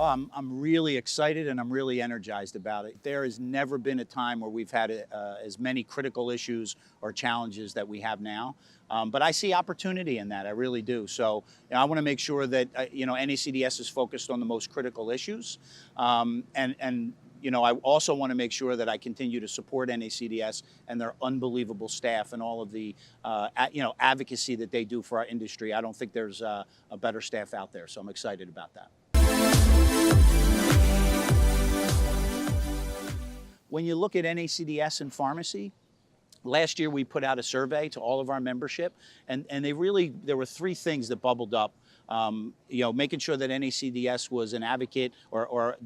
I'm really excited and I'm really energized about it. There has never been a time where we've had as many critical issues or challenges that we have now. But I see opportunity in that, I really do. So I want to make sure that NACDS is focused on the most critical issues. I also want to make sure that I continue to support NACDS and their unbelievable staff and all of the advocacy that they do for our industry. I don't think there's a better staff out there, so I'm excited about that. When you look at NACDS and pharmacy, last year we put out a survey to all of our membership, and there were three things that bubbled up. Making sure that NACDS was an advocate or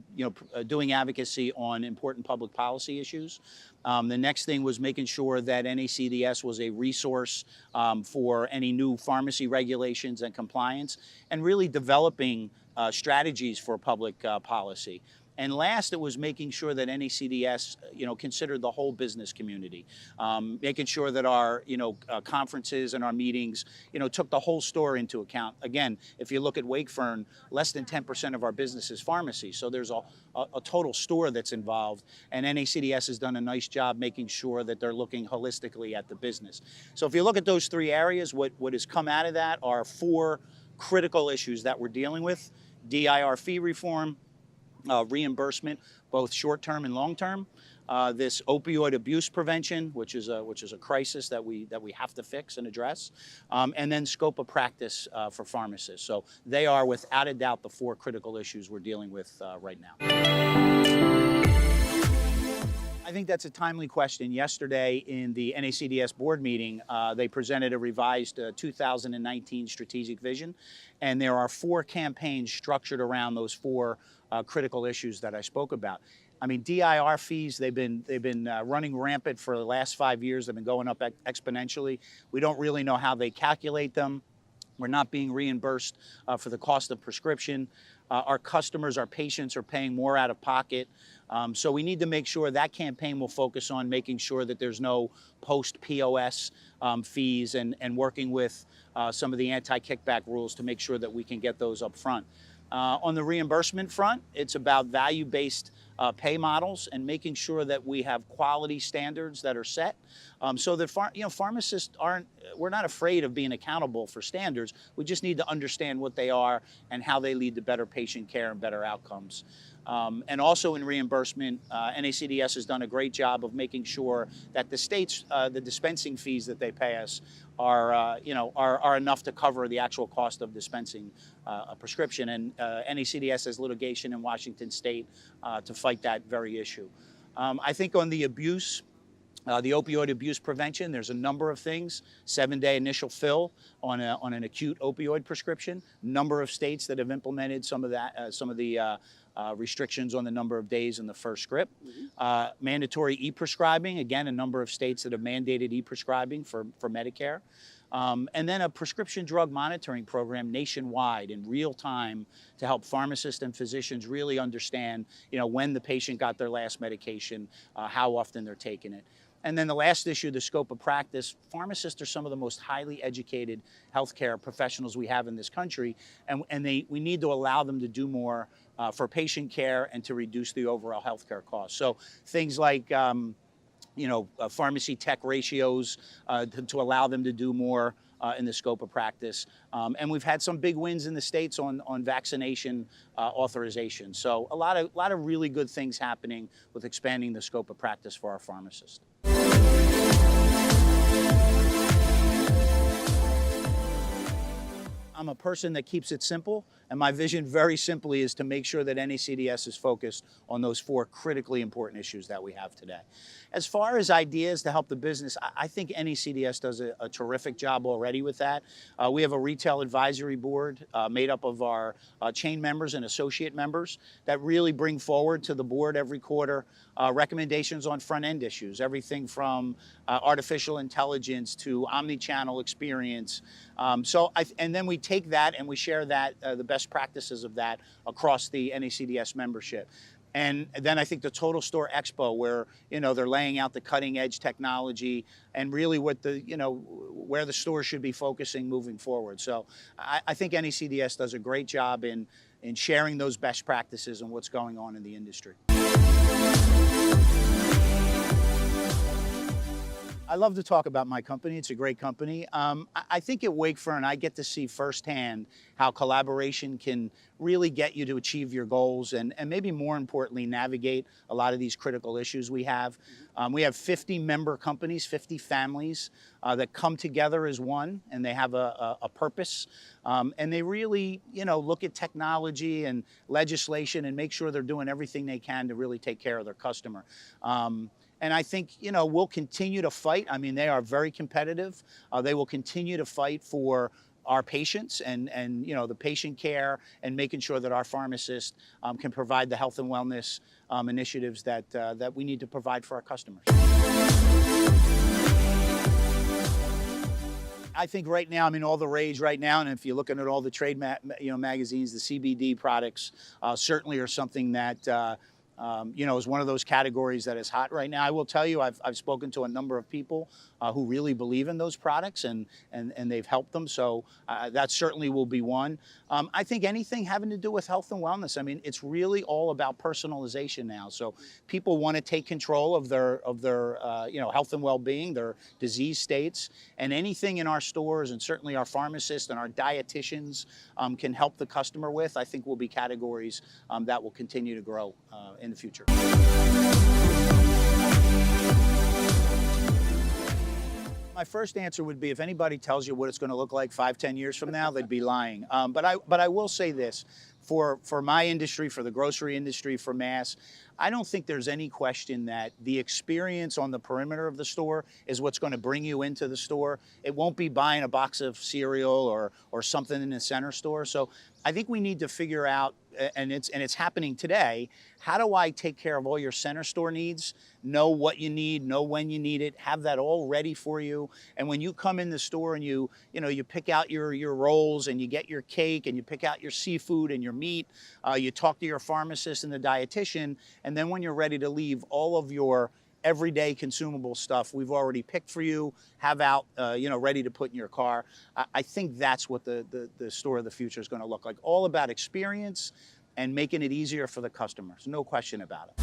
doing advocacy on important public policy issues. The next thing was making sure that NACDS was a resource for any new pharmacy regulations and compliance, and really developing strategies for public policy. And last, it was making sure that NACDS, considered the whole business community, making sure that our, conferences and our meetings, took the whole store into account. Again, if you look at Wakefern, less than 10% of our business is pharmacy, so there's a total store that's involved, and NACDS has done a nice job making sure that they're looking holistically at the business. So if you look at those three areas, what has come out of that are four critical issues that we're dealing with: DIR fee reform, reimbursement, both short-term and long-term, this opioid abuse prevention, which is a crisis that we have to fix and address, and then scope of practice for pharmacists. So they are, without a doubt, the four critical issues we're dealing with right now. I think that's a timely question. Yesterday in the NACDS board meeting, they presented a revised 2019 strategic vision, and there are four campaigns structured around those four critical issues that I spoke about. I mean, DIR fees, they've been running rampant for the last 5 years. They've been going up exponentially. We don't really know how they calculate them. We're not being reimbursed for the cost of prescription. Our customers, our patients are paying more out of pocket. So we need to make sure that campaign will focus on making sure that there's no post-POS fees and working with some of the anti-kickback rules to make sure that we can get those up front. On the reimbursement front, it's about value-based pay models and making sure that we have quality standards that are set, so that pharmacists we're not afraid of being accountable for standards. We just need to understand what they are and how they lead to better patient care and better outcomes. And also in reimbursement, NACDS has done a great job of making sure that the states, the dispensing fees that they pay us are enough to cover the actual cost of dispensing a prescription. And NACDS has litigation in Washington State to fight that very issue. I think on the abuse, the opioid abuse prevention, there's a number of things. 7-day initial fill on an acute opioid prescription. Number of states that have implemented some of that, some of the restrictions on the number of days in the first script. Mandatory e-prescribing, again, a number of states that have mandated e-prescribing for Medicare. And then a prescription drug monitoring program nationwide in real time to help pharmacists and physicians really understand, when the patient got their last medication, how often they're taking it. And then the last issue, the scope of practice. Pharmacists are some of the most highly educated healthcare professionals we have in this country, and we need to allow them to do more for patient care and to reduce the overall healthcare costs. So things like pharmacy tech ratios to allow them to do more in the scope of practice. And we've had some big wins in the states on vaccination authorization. So a lot of really good things happening with expanding the scope of practice for our pharmacists. I'm a person that keeps it simple, and my vision very simply is to make sure that NACDS is focused on those four critically important issues that we have today. As far as ideas to help the business, I think NACDS does a terrific job already with that. We have a retail advisory board made up of our chain members and associate members that really bring forward to the board every quarter recommendations on front-end issues, everything from artificial intelligence to omni-channel experience. And then we take that and we share that, the best practices of that across the NACDS membership. And then I think the Total Store Expo, where they're laying out the cutting edge technology and really what where the store should be focusing moving forward. So I think NACDS does a great job in in sharing those best practices and what's going on in the industry. I love to talk about my company. It's a great company. I think at Wakefern, I get to see firsthand how collaboration can really get you to achieve your goals and maybe more importantly, navigate a lot of these critical issues we have. We have 50 member companies, 50 families that come together as one, and they have a purpose. And they really, look at technology and legislation and make sure they're doing everything they can to really take care of their customer. And I think, we'll continue to fight. I mean, they are very competitive. They will continue to fight for our patients and the patient care and making sure that our pharmacists can provide the health and wellness initiatives that we need to provide for our customers. I think right now, all the rage right now, and if you're looking at all the trade magazines, the CBD products certainly are something that is one of those categories that is hot right now. I will tell you, I've spoken to a number of people who really believe in those products and they've helped them. So that certainly will be one. I think anything having to do with health and wellness, it's really all about personalization now. So people want to take control of their health and well-being, their disease states, and anything in our stores and certainly our pharmacists and our dietitians can help the customer with, I think will be categories that will continue to grow in the future. My first answer would be if anybody tells you what it's going to look like 5-10 years from now, they'd be lying. But I will say this, for my industry, for the grocery industry, for mass, I don't think there's any question that the experience on the perimeter of the store is what's going to bring you into the store. It won't be buying a box of cereal or something in the center store. So I think we need to figure out, and it's happening today, how do I take care of all your center store needs, know what you need, know when you need it, have that all ready for you. And when you come in the store and you pick out your rolls and you get your cake and you pick out your seafood and your meat, you talk to your pharmacist and the dietitian, and then when you're ready to leave, all of your everyday consumable stuff we've already picked for you, have out, ready to put in your car. I think that's what the store of the future is going to look like. All about experience and making it easier for the customers. No question about it.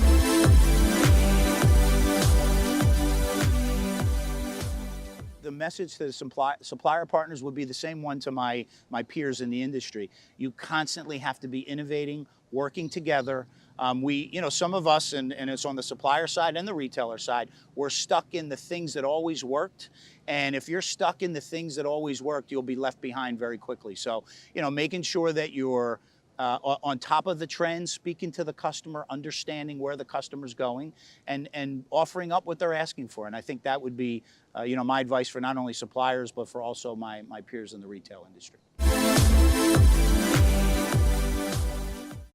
The message to the supplier partners would be the same one to my peers in the industry. You constantly have to be innovating, working together. Some of us, and it's on the supplier side and the retailer side, we're stuck in the things that always worked. And if you're stuck in the things that always worked, you'll be left behind very quickly. So, making sure that you're on top of the trends, speaking to the customer, understanding where the customer's going, and offering up what they're asking for. And I think that would be, my advice for not only suppliers, but for also my peers in the retail industry.